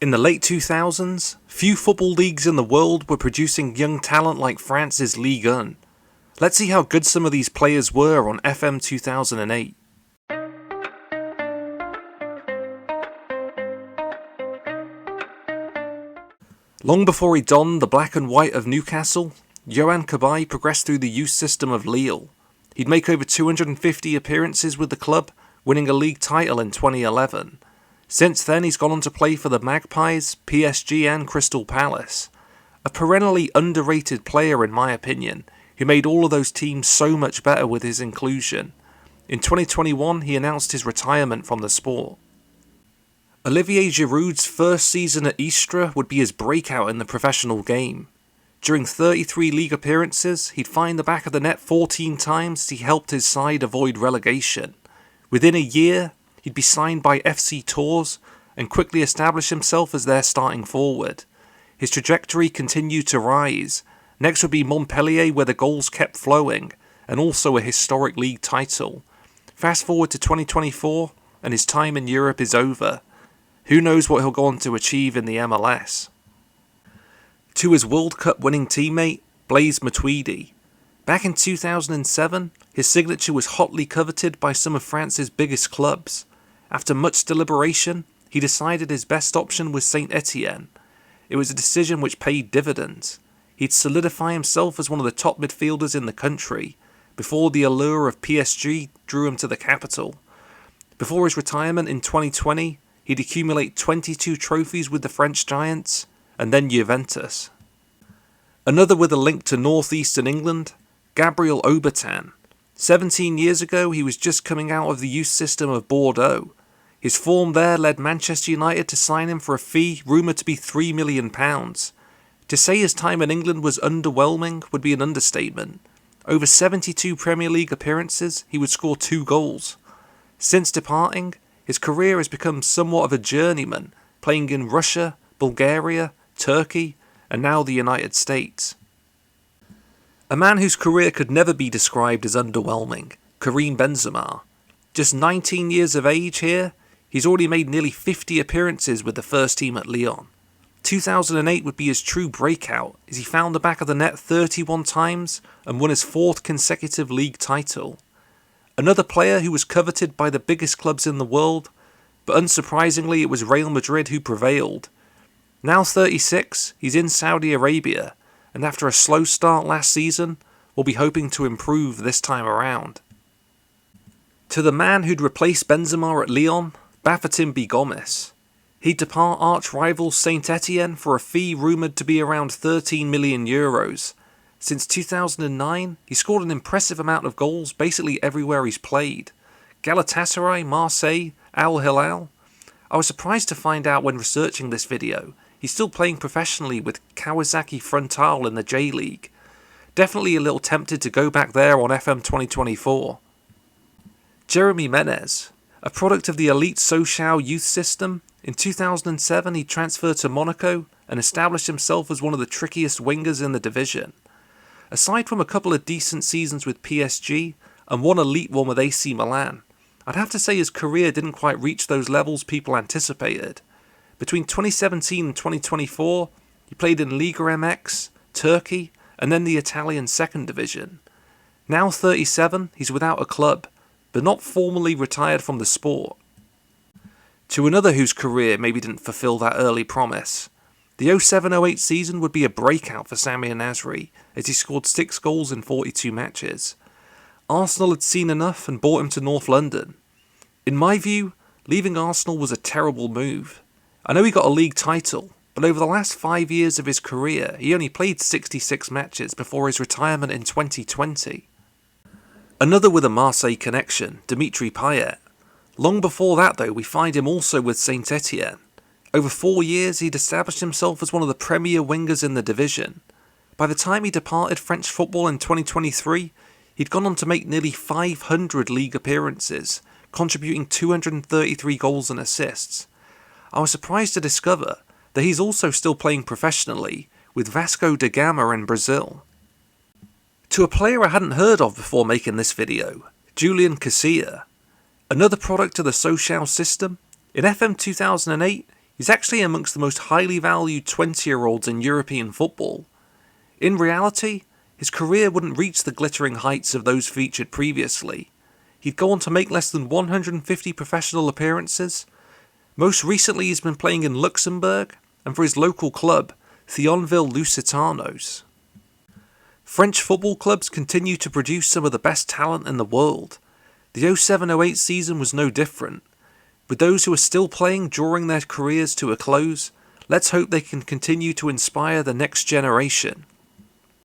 In the late 2000s, few football leagues in the world were producing young talent like France's Ligue 1. Let's see how good some of these players were on FM 2008. Long before he donned the black and white of Newcastle, Yohan Cabaye progressed through the youth system of Lille. He'd make over 250 appearances with the club, winning a league title in 2011. Since then, he's gone on to play for the Magpies, PSG and Crystal Palace. A perennially underrated player in my opinion, who made all of those teams so much better with his inclusion. In 2021, he announced his retirement from the sport. Olivier Giroud's first season at Istres would be his breakout in the professional game. During 33 league appearances, he'd find the back of the net 14 times as he helped his side avoid relegation. Within a year, he'd be signed by FC Tours and quickly establish himself as their starting forward. His trajectory continued to rise. Next would be Montpellier, where the goals kept flowing, and also a historic league title. Fast forward to 2024, and his time in Europe is over. Who knows what he'll go on to achieve in the MLS. To his World Cup winning teammate, Blaise Matuidi. Back in 2007, his signature was hotly coveted by some of France's biggest clubs. After much deliberation, he decided his best option was Saint Etienne. It was a decision which paid dividends. He'd solidify himself as one of the top midfielders in the country, before the allure of PSG drew him to the capital. Before his retirement in 2020, he'd accumulate 22 trophies with the French Giants, and then Juventus. Another with a link to northeastern England, Gabriel Obertan. 17 years ago, he was just coming out of the youth system of Bordeaux. His form there led Manchester United to sign him for a fee rumoured to be £3 million. To say his time in England was underwhelming would be an understatement. Over 72 Premier League appearances, he would score 2 goals. Since departing, his career has become somewhat of a journeyman, playing in Russia, Bulgaria, Turkey, and now the United States. A man whose career could never be described as underwhelming, Karim Benzema. Just 19 years of age here, he's already made nearly 50 appearances with the first team at Lyon. 2008 would be his true breakout, as he found the back of the net 31 times and won his 4th consecutive league title. Another player who was coveted by the biggest clubs in the world, but unsurprisingly it was Real Madrid who prevailed. Now 36, he's in Saudi Arabia, and after a slow start last season, will be hoping to improve this time around. To the man who'd replace Benzema at Lyon, Bafetimbi Gomis. He'd depart arch-rival Saint Etienne for a fee rumoured to be around €13 million. Since 2009, he scored an impressive amount of goals basically everywhere he's played. Galatasaray, Marseille, Al Hilal. I was surprised to find out when researching this video, he's still playing professionally with Kawasaki Frontale in the J-League. Definitely a little tempted to go back there on FM 2024. Jeremy Menez, a product of the elite Sochaux youth system. In 2007, he transferred to Monaco and established himself as one of the trickiest wingers in the division. Aside from a couple of decent seasons with PSG and one elite one with AC Milan, I'd have to say his career didn't quite reach those levels people anticipated. Between 2017 and 2024, he played in Ligue MX, Turkey, and then the Italian second division. Now 37, he's without a club, but not formally retired from the sport. To another whose career maybe didn't fulfill that early promise, the 07-08 season would be a breakout for Samir Nasri, as he scored 6 goals in 42 matches. Arsenal had seen enough and brought him to North London. In my view, leaving Arsenal was a terrible move. I know he got a league title, but over the last 5 years of his career, he only played 66 matches before his retirement in 2020. Another with a Marseille connection, Dimitri Payet. Long before that though, we find him also with Saint Etienne. Over 4 years, he'd established himself as one of the premier wingers in the division. By the time he departed French football in 2023, he'd gone on to make nearly 500 league appearances, contributing 233 goals and assists. I was surprised to discover that he's also still playing professionally with Vasco da Gama in Brazil. To a player I hadn't heard of before making this video, Julien Quercia. Another product of the Sochaux system, in FM 2008 He's actually amongst the most highly valued 20-year-olds in European football. In reality, his career wouldn't reach the glittering heights of those featured previously. He'd go on to make less than 150 professional appearances. Most recently he's been playing in Luxembourg, and for his local club, Thionville Lusitanos. French football clubs continue to produce some of the best talent in the world. The 07-08 season was no different. With those who are still playing drawing their careers to a close, let's hope they can continue to inspire the next generation.